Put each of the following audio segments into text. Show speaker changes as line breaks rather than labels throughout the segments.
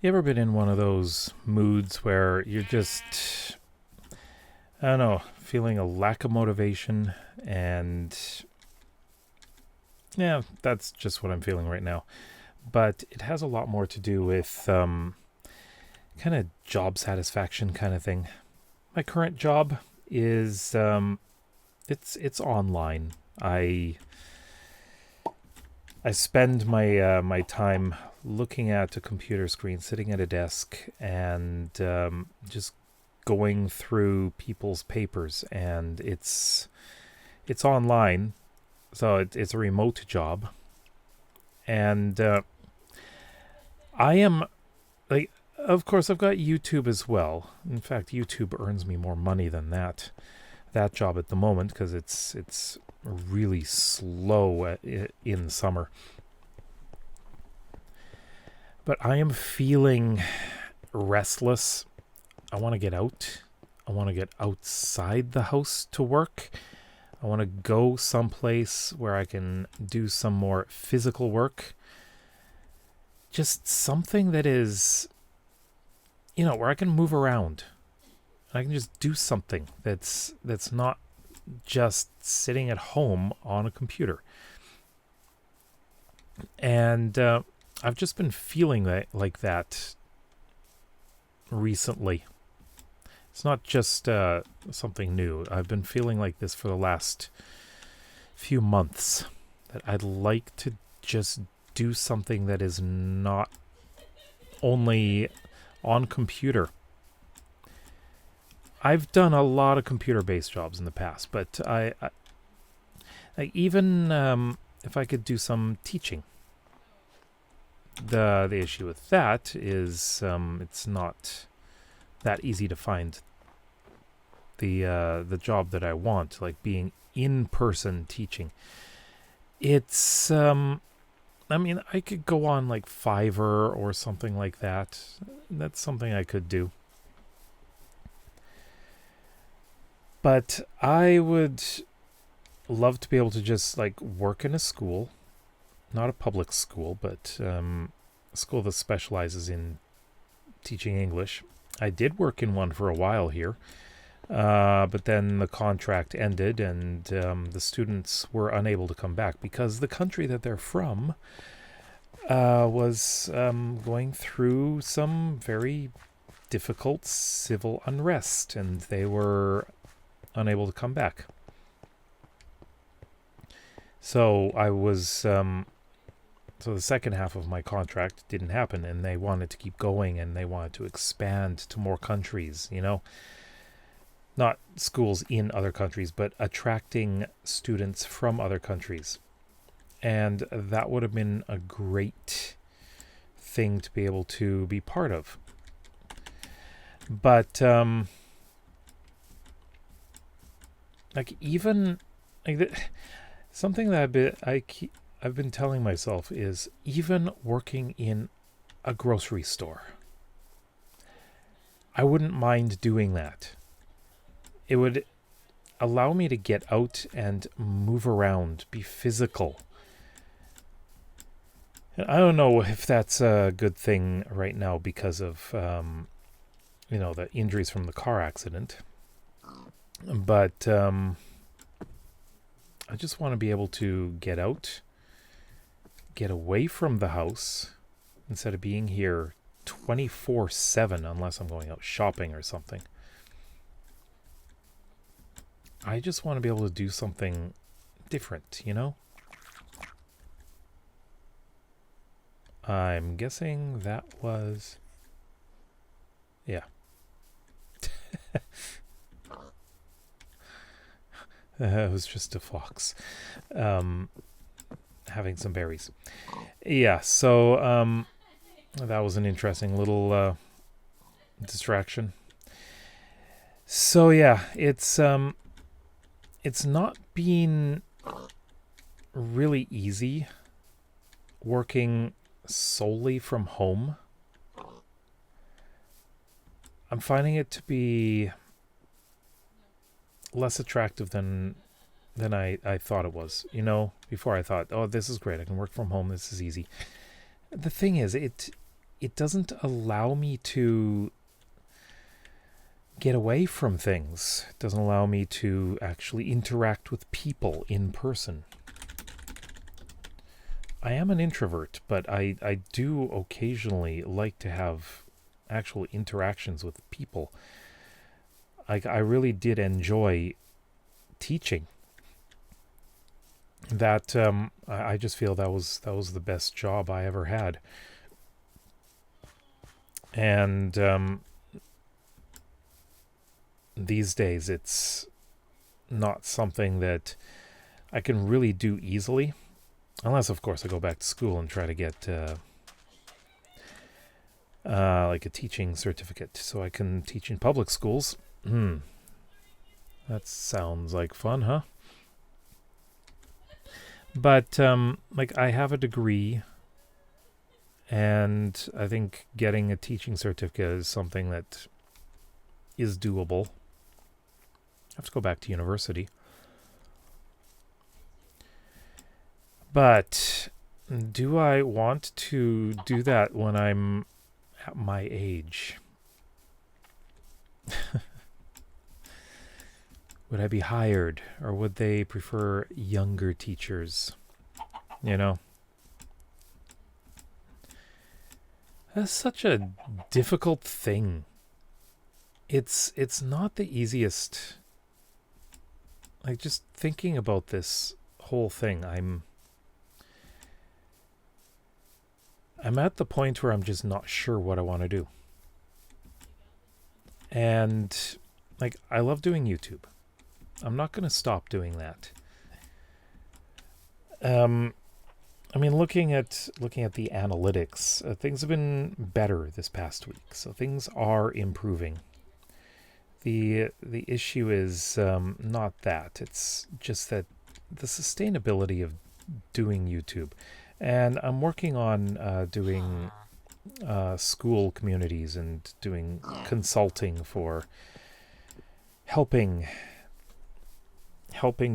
You ever been in one of those moods where you're just, I don't know, feeling a lack of motivation? And yeah, that's just what I'm feeling right now. But it has a lot more to do with kind of job satisfaction kind of thing. My current job is it's online. I spend my time looking at a computer screen, sitting at a desk, and just going through people's papers. And it's online, so it's a remote job. And I am like, of course, I've got YouTube as well. In fact, YouTube earns me more money than that job at the moment because it's really slow in summer. But I am feeling restless. I want to get out. I want to get outside the house to work. I want to go someplace where I can do some more physical work. Just something that is, where I can move around. I can just do something that's not just sitting at home on a computer. And I've just been feeling like that recently. It's not just something new. I've been feeling like this for the last few months. That I'd like to just do something that is not only on computer. I've done a lot of computer-based jobs in the past, but I even if I could do some teaching. The issue with that is it's not that easy to find the job that I want, like being in person teaching. It's I could go on like Fiverr or something like that. That's something I could do. But I would love to be able to just like work in a school, not a public school, but a school that specializes in teaching English. I did work in one for a while here, but then the contract ended and the students were unable to come back because the country that they're from was going through some very difficult civil unrest, and they were unable to come back. So I was so the second half of my contract didn't happen, and they wanted to keep going, and they wanted to expand to more countries, not schools in other countries, but attracting students from other countries. And that would have been a great thing to be able to be part of. But something that I've been telling myself is even working in a grocery store. I wouldn't mind doing that. It would allow me to get out and move around, be physical. And I don't know if that's a good thing right now because of, the injuries from the car accident. But I just want to be able to get out, get away from the house, instead of being here 24/7 unless I'm going out shopping or something. I just want to be able to do something different, I'm guessing that was... Yeah. It was just a fox having some berries. Yeah, so that was an interesting little distraction. So yeah, it's not been really easy working solely from home. I'm finding it to be less attractive than I thought it was. Before I thought, oh, this is great. I can work from home. This is easy. The thing is, it doesn't allow me to get away from things. It doesn't allow me to actually interact with people in person. I am an introvert, but I do occasionally like to have actual interactions with people. I really did enjoy teaching. That I just feel that was the best job I ever had. And these days it's not something that I can really do easily, unless of course I go back to school and try to get like a teaching certificate so I can teach in public schools. That sounds like fun, huh? But like, I have a degree, and I think getting a teaching certificate is something that is doable. I have to go back to university. But do I want to do that when I'm at my age? Would I be hired, or would they prefer younger teachers? You know? That's such a difficult thing. It's not the easiest. Like, just thinking about this whole thing, I'm at the point where I'm just not sure what I want to do. And like, I love doing YouTube. I'm not going to stop doing that. I mean, looking at the analytics, things have been better this past week, so things are improving. The issue is not that. It's just that the sustainability of doing YouTube. And I'm working on doing school communities and doing consulting for helping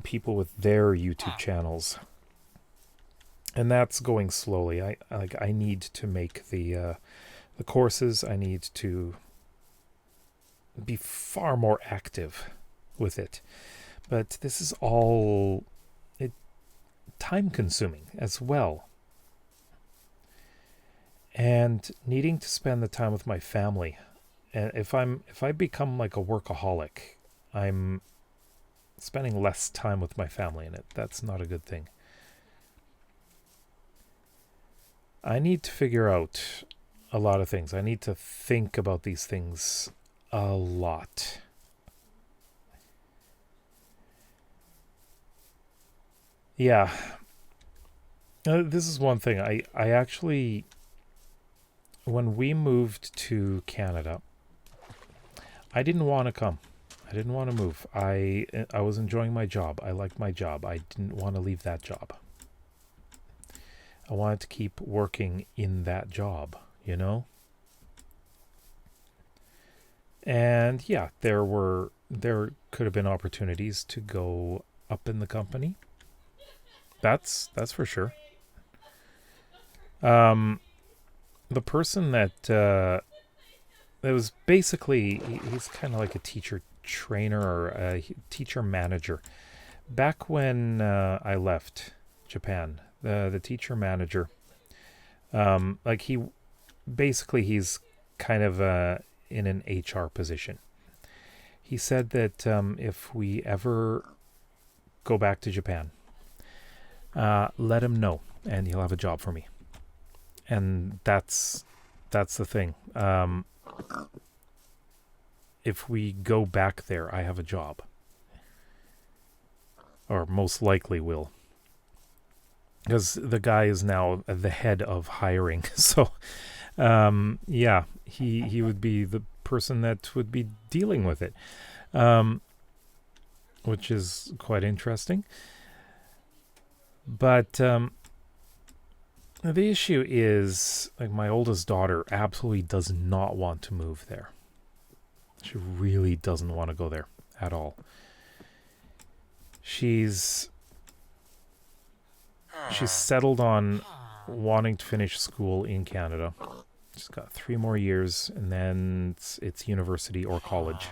people with their YouTube channels. And that's going slowly. I need to make the courses. I need to be far more active with it. But this is all time consuming as well. And needing to spend the time with my family. And if I become like a workaholic, I'm spending less time with my family, and that's not a good thing. I need to figure out a lot of things. I need to think about these things a lot. Yeah. This is one thing. I actually, when we moved to Canada, I didn't want to come. I didn't want to move. I was enjoying my job. I liked my job. I didn't want to leave that job. I wanted to keep working in that job, you know? And yeah, there could have been opportunities to go up in the company. That's for sure. The person that was basically, he's kind of like a teacher trainer or a teacher manager. Back when I left Japan, the teacher manager, like he's kind of in an HR position. He said that if we ever go back to Japan, let him know, and he'll have a job for me. And that's the thing. If we go back there, I have a job. Or most likely will. Because the guy is now the head of hiring. So, yeah, he would be the person that would be dealing with it. Which is quite interesting. But the issue is, like, my oldest daughter absolutely does not want to move there. She really doesn't want to go there at all. She's settled on wanting to finish school in Canada. She's got 3 more years, and then it's university or college.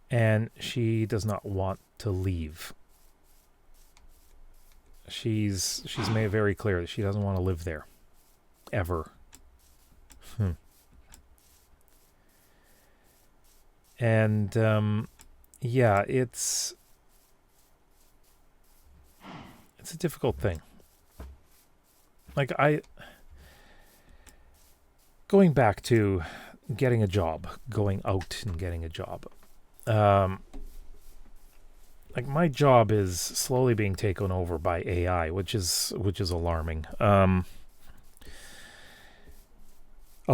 And she does not want to leave. She's made it very clear that she doesn't want to live there. Ever. And, yeah, it's a difficult thing. Like, going back to getting a job, going out and getting a job. Like, my job is slowly being taken over by AI, which is alarming. A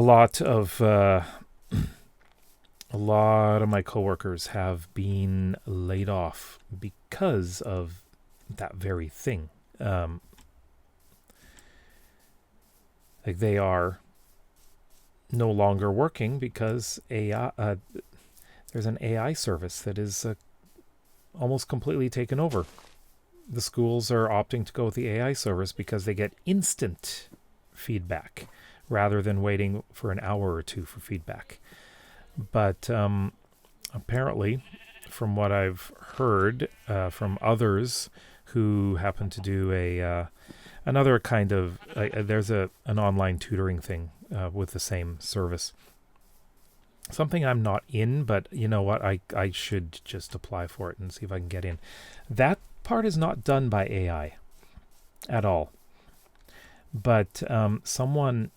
lot of my coworkers have been laid off because of that very thing. Like, they are no longer working because AI. There's an AI service that is almost completely taken over. The schools are opting to go with the AI service because they get instant feedback rather than waiting for an hour or two for feedback. But apparently, from what I've heard from others who happen to do another kind of there's an online tutoring thing with the same service. Something I'm not in, but you know what? I should just apply for it and see if I can get in. That part is not done by AI at all. But someone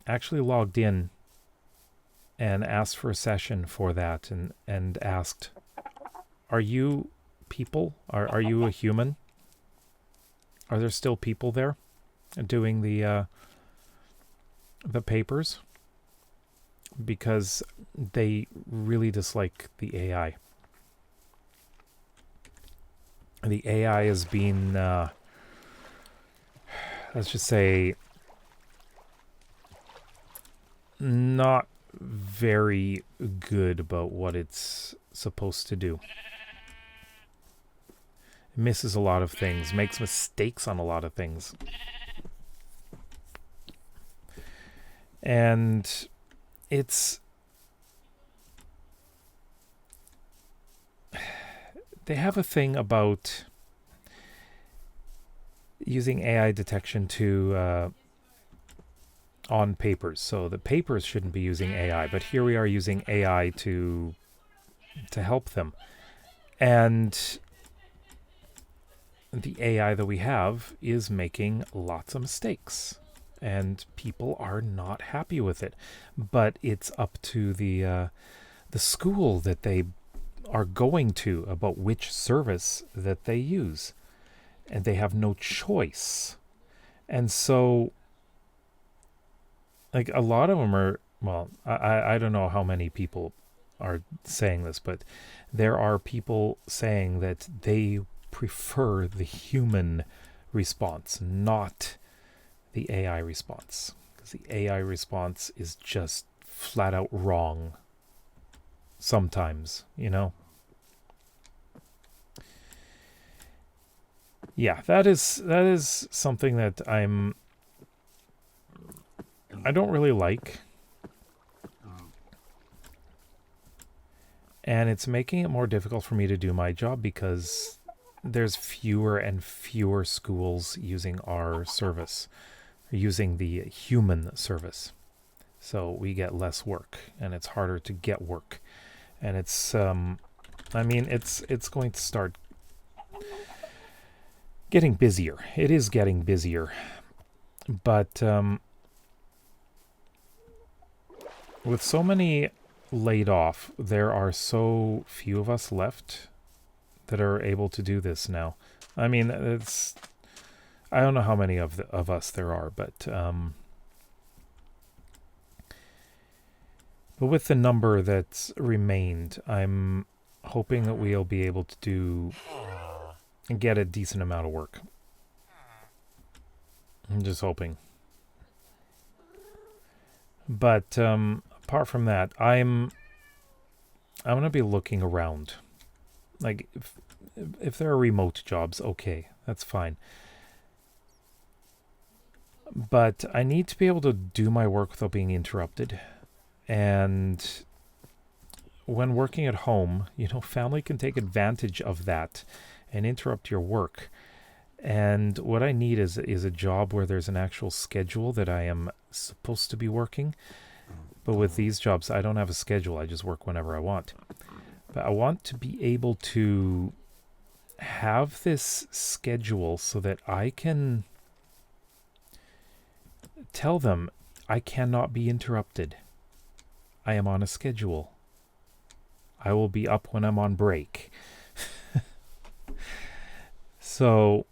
actually logged in and asked for a session for that and asked, are you people? Are you a human? Are there still people there doing the papers? Because they really dislike the AI. The AI has been, let's just say, not very good about what it's supposed to do. It misses a lot of things, makes mistakes on a lot of things. And they have a thing about using AI detection to on papers. So the papers shouldn't be using AI, but here we are using AI to help them. And the AI that we have is making lots of mistakes. And people are not happy with it. But it's up to the school that they are going to about which service that they use. And they have no choice. And so, like, a lot of them are, well, I don't know how many people are saying this, but there are people saying that they prefer the human response, not the AI response, because the AI response is just flat out wrong sometimes, you know? Yeah, that is something that I don't really like. And it's making it more difficult for me to do my job because there's fewer and fewer schools using our service, using the human service. So we get less work, and it's harder to get work. And it's, it's going to start getting busier. It is getting busier. But with so many laid off, there are so few of us left that are able to do this now. I mean, I don't know how many of us there are, but with the number that's remained, I'm hoping that we'll be able to do and get a decent amount of work. I'm just hoping. But apart from that, I'm going to be looking around. Like, if there are remote jobs, okay, that's fine. But I need to be able to do my work without being interrupted. And when working at home, family can take advantage of that and interrupt your work. And what I need is a job where there's an actual schedule that I am supposed to be working. But with these jobs, I don't have a schedule. I just work whenever I want. But I want to be able to have this schedule so that I can tell them I cannot be interrupted. I am on a schedule. I will be up when I'm on break. So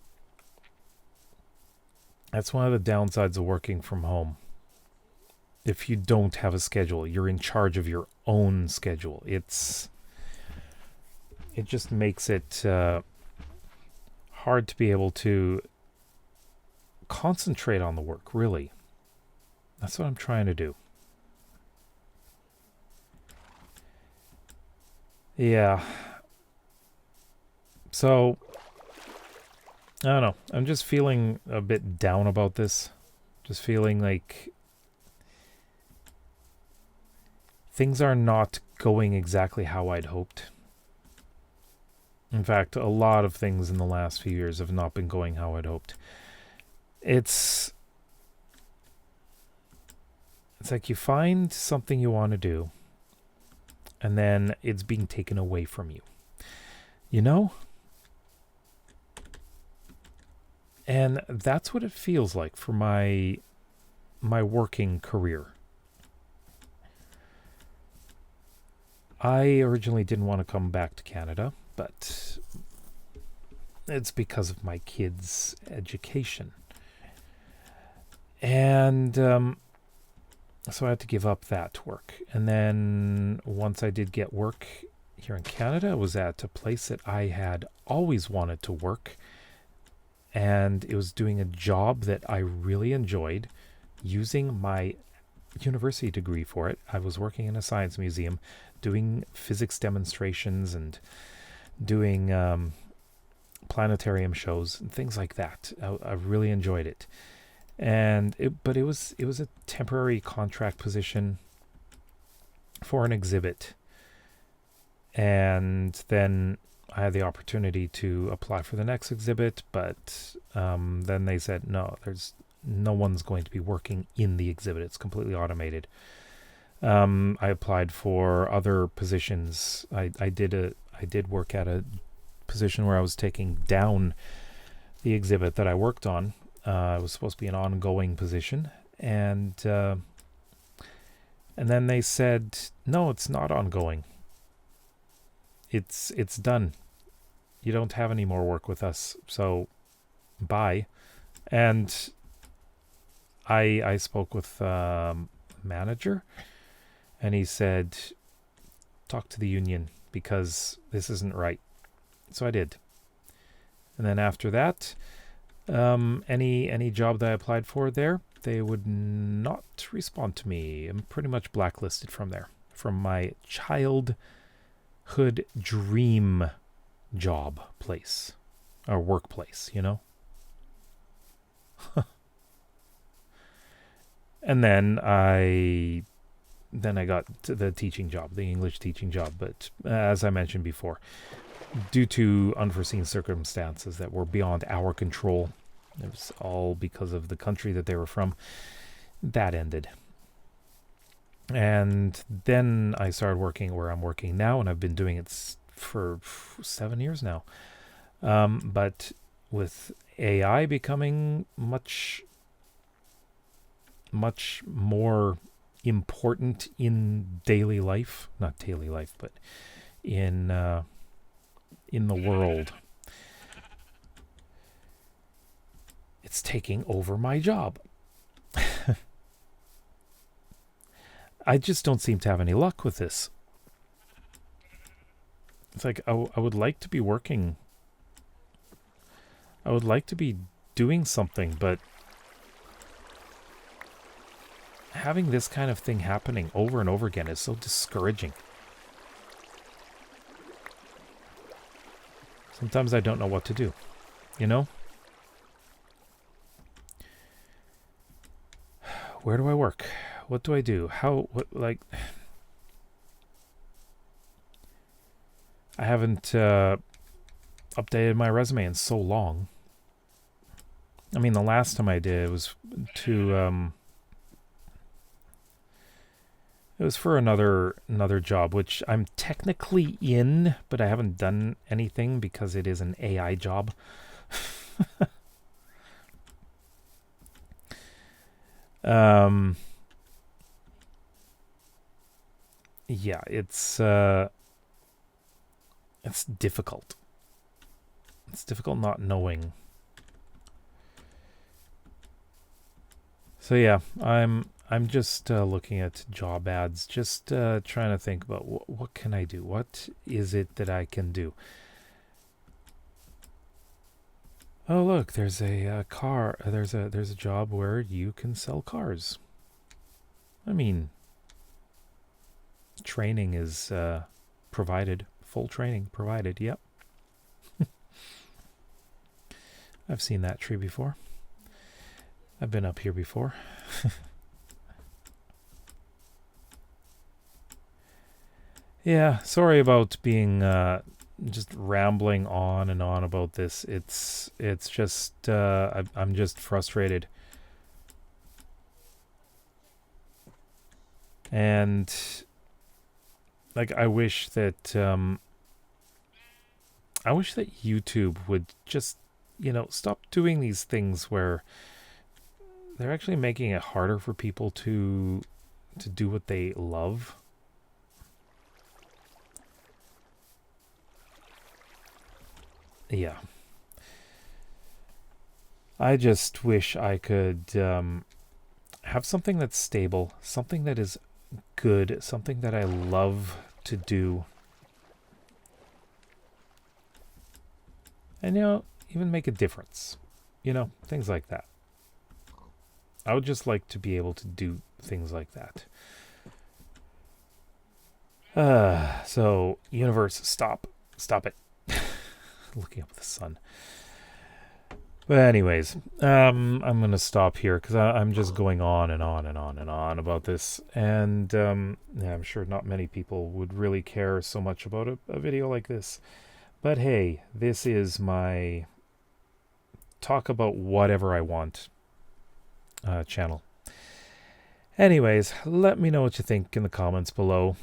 that's one of the downsides of working from home. If you don't have a schedule, you're in charge of your own schedule. It just makes it hard to be able to concentrate on the work, really. That's what I'm trying to do. Yeah. So, I don't know. I'm just feeling a bit down about this. Just feeling like things are not going exactly how I'd hoped. In fact, a lot of things in the last few years have not been going how I'd hoped. It's like you find something you want to do, and then it's being taken away from you. And that's what it feels like for my working career. I originally didn't want to come back to Canada, but it's because of my kids' education. And so I had to give up that work. And then once I did get work here in Canada, I was at a place that I had always wanted to work. And it was doing a job that I really enjoyed, using my university degree for it. I was working in a science museum, doing physics demonstrations and doing planetarium shows and things like that. I really enjoyed it. But it was a temporary contract position for an exhibit. And then I had the opportunity to apply for the next exhibit, but then they said, no one's going to be working in the exhibit. It's completely automated. I applied for other positions. I did work at a position where I was taking down the exhibit that I worked on. It was supposed to be an ongoing position, and then they said, no, it's not ongoing. It's done. You don't have any more work with us, so bye. And I spoke with manager, and he said, talk to the union because this isn't right. So I did. And then after that, any job that I applied for there, they would not respond to me. I'm pretty much blacklisted from there, from my childhood dream job place or workplace, And then I got to the teaching job, the English teaching job. But as I mentioned before, due to unforeseen circumstances that were beyond our control, it was all because of the country that they were from, that ended. And then I started working where I'm working now, and I've been doing it for 7 years now. But with AI becoming much more important in daily life, not daily life, but in the world, it's taking over my job. I just don't seem to have any luck with this. It's like I would like to be working. I would like to be doing something, but having this kind of thing happening over and over again is so discouraging. Sometimes I don't know what to do, where do I work? What do I do? Like, I haven't updated my resume in so long. I mean, the last time I did was to it was for another job, which I'm technically in, but I haven't done anything because it is an AI job. Yeah, it's difficult. It's difficult not knowing. So yeah, I'm just looking at job ads, just trying to think about what can I do? What is it that I can do? Oh look, there's a car. There's a job where you can sell cars. I mean, training is provided. Full training provided. Yep. I've seen that tree before. I've been up here before. Yeah, sorry about being just rambling on and on about this. It's just I'm just frustrated. And like I wish that YouTube would just, stop doing these things where they're actually making it harder for people to do what they love. Yeah. I just wish I could have something that's stable, something that is good, something that I love to do. And, even make a difference. Things like that. I would just like to be able to do things like that. So, universe, stop it. Looking up at the sun. But anyways, I'm going to stop here because I'm just going on and on and on and on about this. And yeah, I'm sure not many people would really care so much about a video like this. But hey, this is my talk about whatever I want channel. Anyways, let me know what you think in the comments below.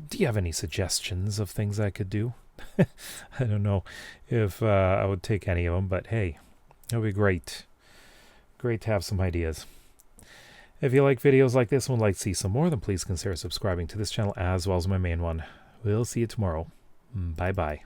Do you have any suggestions of things I could do? I don't know if I would take any of them, but hey, it would be great. Great to have some ideas. If you like videos like this and would like to see some more, then please consider subscribing to this channel as well as my main one. We'll see you tomorrow. Bye-bye.